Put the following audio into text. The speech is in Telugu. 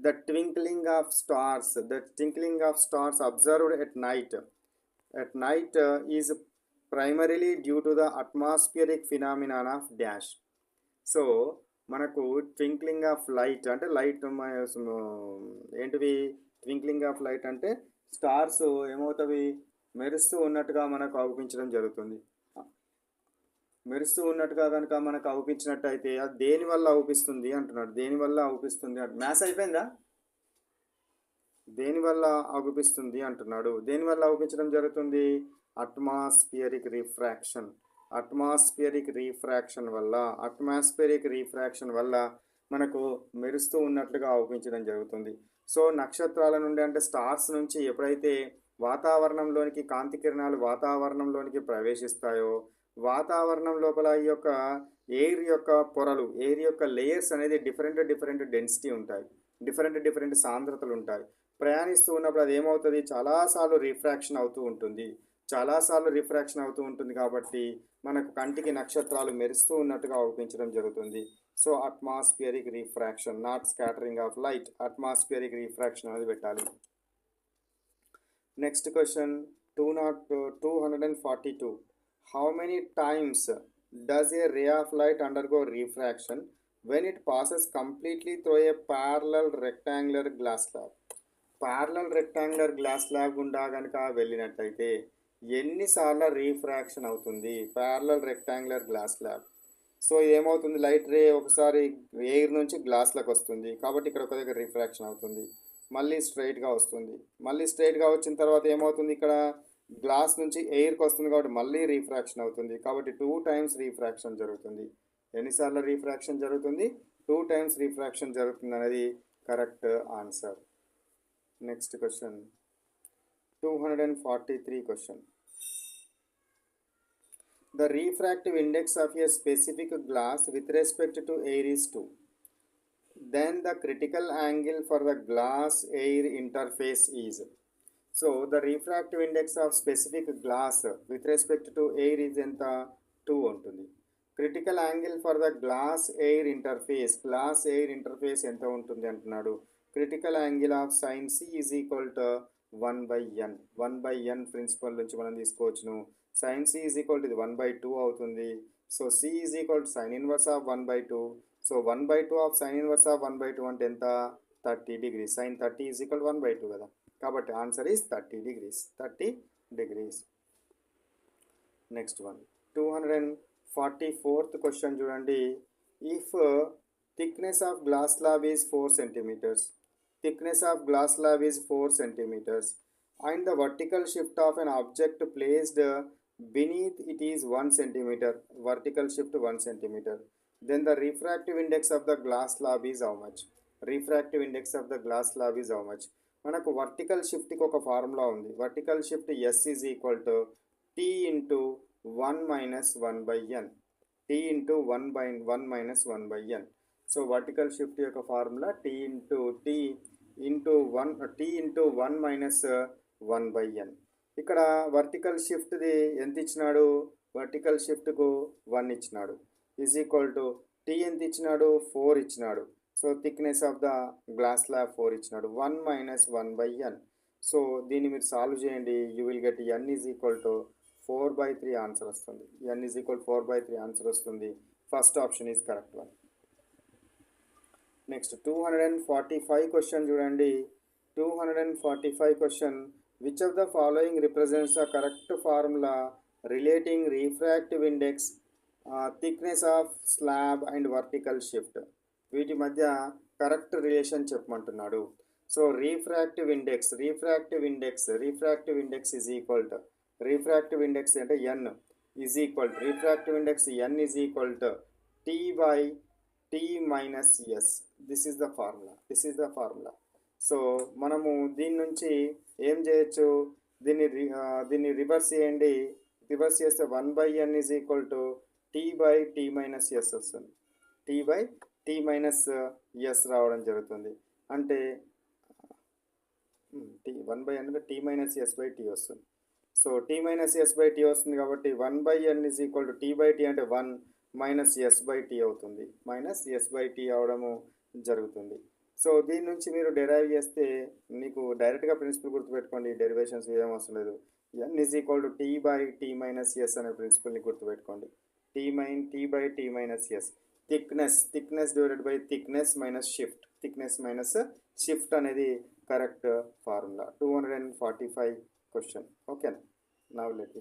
The twinkling of stars observed at night is primarily due to the atmospheric phenomenon of dash. So మనకు ట్వింక్లింగ్ ఆఫ్ లైట్ అంటే లైట్ ఏంటివి ట్వింక్లింగ్ ఆఫ్ లైట్ అంటే స్టార్స్ ఏమవుతాయి మెరుస్తూ ఉన్నట్టుగా మనకు అవుపించడం జరుగుతుంది. మెరుస్తూ ఉన్నట్టుగా కనుక మనకు అవుపించినట్టయితే అది దేనివల్ల అవుపిస్తుంది అంటున్నాడు. దేనివల్ల అవుపిస్తుంది అంటే మ్యాథ్స్ అయిపోయిందా? దేనివల్ల అవుపిస్తుంది అంటున్నాడు. దేనివల్ల అవుపించడం జరుగుతుంది? Atmospheric refraction. అట్మాస్ఫియరిక్ రీఫ్రాక్షన్ వల్ల మనకు మెరుస్తూ ఉన్నట్లుగా అవుపించడం జరుగుతుంది. సో నక్షత్రాల నుండి అంటే స్టార్స్ నుంచి ఎప్పుడైతే వాతావరణంలోనికి కాంతి కిరణాలు వాతావరణంలోనికి ప్రవేశిస్తాయో వాతావరణం లోపల ఈ యొక్క ఎయిర్ యొక్క పొరలు ఎయిర్ యొక్క లేయర్స్ అనేది డిఫరెంట్ డెన్సిటీ ఉంటాయి, డిఫరెంట్ సాంద్రతలు ఉంటాయి. ప్రయాణిస్తూ ఉన్నప్పుడు అది ఏమవుతుంది చాలాసార్లు రిఫ్రాక్షన్ అవుతూ ఉంటుంది కాబట్టి మనకు కంటికి నక్షత్రాలు మెరుస్తూ ఉన్నట్టుగా అవుపించడం జరుగుతుంది. So atmospheric refraction, not scattering of light, atmospheric refraction అనేది పెట్టాలి. Next question 242. How many times does A ray of light undergo refraction when it passes completely through a parallel rectangular glass slab? Parallel rectangular glass slab గుండా కనుక వెళ్ళినట్టయితే ఎన్నిసార్లు రీఫ్రాక్షన్ అవుతుంది? Parallel rectangular glass slab. So ఏమవుతుంది, లైట్ రే ఒకసారి ఎయిర్ నుంచి గ్లాస్లోకి వస్తుంది కాబట్టి ఇక్కడ ఒక దగ్గర రిఫ్రాక్షన్ అవుతుంది, మళ్ళీ స్ట్రైట్గా వస్తుంది, మళ్ళీ స్ట్రైట్గా వచ్చిన తర్వాత ఏమవుతుంది ఇక్కడ గ్లాస్ నుంచి ఎయిర్కి వస్తుంది కాబట్టి మళ్ళీ రీఫ్రాక్షన్ అవుతుంది కాబట్టి 2 times రీఫ్రాక్షన్ జరుగుతుంది. ఎన్నిసార్లు రీఫ్రాక్షన్ జరుగుతుంది? 2 times రీఫ్రాక్షన్ జరుగుతుంది అనేది correct answer. Next question 243 question. The refractive index of a specific glass with respect to air is 2. Then the critical angle for the glass-air interface is. So the refractive index of specific glass with respect to air is ఎంత 2 ఉంటుంది. Critical angle for the glass air interface ఎంత ఉంటుంది అంటున్నాడు. Critical angle of sine C is equal to 1/n principle నుంచి మనం తీసుకోవచ్చును. Sine C is equal to ఇది 1/2 అవుతుంది. So C is equal to sine inverse of 1/2. So 1/2 of sine inverse of 1/2 అంటే ఎంత? 30 degrees. సైన్ 30 ఈజ్ ఈక్వల్ 1/2 కదా, కాబట్టి answer is 30 degrees. Next one 244th question చూడండి. If thickness of glass slab is 4 centimeters, and the vertical shift of an object placed beneath it is 1 centimeter, vertical shift 1 centimeter, then the refractive index of the glass slab is how much? మనకు వర్టికల్ షిఫ్ట్కి ఒక ఫార్ములా ఉంది. Vertical shift S is equal to T into 1 minus 1/n. So vertical shift యొక్క formula T into 1 minus 1/n. ఇక్కడ వర్టికల్ షిఫ్ట్ది ఎంత ఇచ్చినాడు? వర్టికల్ షిఫ్ట్కు 1 ఇచ్చినాడు, ఈజ్ ఈక్వల్ టు T ఎంత ఇచ్చినాడు? 4 ఇచ్చినాడు. So thickness of the glass slab 4 ఇచ్చినాడు, 1 minus 1/n. సో దీన్ని మీరు సాల్వ్ చేయండి, you will get n is equal to 4/3 answer వస్తుంది. n ఈజ్ ఈక్వల్ 4/3 ఆన్సర్ వస్తుంది. First option is correct one. Next 245 question చూడండి. 245 question. Which of the following represents the correct formula relating refractive index, thickness of slab and vertical shift? వీటి మధ్య కరెక్ట్ రిలేషన్ చెప్పమంటున్నాడు. So refractive index is equal to refractive index అంటే n is equal to refractive index n is equal to T minus S. This is the formula. So మనము దీని నుంచి ఏం చేయొచ్చు, దీన్ని రివర్స్ చేయండి. రివర్స్ చేస్తే 1/n is equal to T/T minus S వస్తుంది. T minus S రావడం జరుగుతుంది. అంటే 1/n T minus S/T వస్తుంది. సో T minus S/T వస్తుంది కాబట్టి 1/n is equal to T/T అంటే 1 minus S/T అవుతుంది. అవడము జరుగుతుంది. సో దీని నుంచి మీరు డెరైవ్ చేస్తే మీకు డైరెక్ట్గా ప్రిన్సిపల్ గుర్తుపెట్టుకోండి, డెరివేషన్స్ ఏం అవసరం లేదు. N is equal to T by T minus S అనే ప్రిన్సిపల్ని గుర్తుపెట్టుకోండి. T by T minus S. Thickness divided by thickness minus shift అనేది కరెక్ట్ ఫార్ములా. 245 క్వశ్చన్. ఓకేనా? Now let